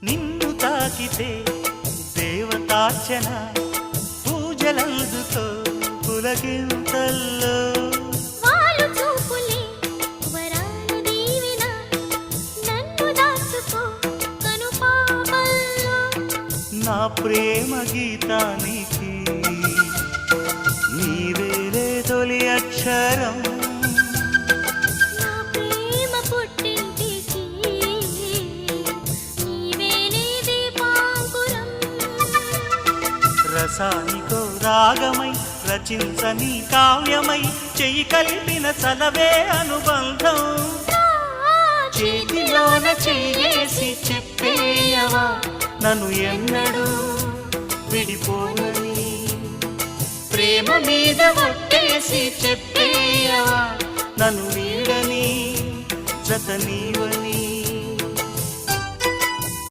నిన్ను తాకితే దేవతార్చన పూజలందుతో పులకింతల్లో వాళ్ళు చూపులే వరాల దీవెన నన్ను దాచుకో కనుపాపల్లో నా ప్రేమ గీతానికి నీవేలే తొలి అక్షరం నా ప్రేమ పుట్టింటికి నీవేలే దీపాంకురం రసానికో రాగమై రచించని కావ్యమై చెయ్యి కలిపిన చలవే అనుబంధం చేతిలోన చేసి చెప్పేయవా నన్ను ఎన్నడూ విడిపోనని ప్రేమ మీద ఒట్టేసి చెప్పేయవా నన్ను వీడని జత నీవని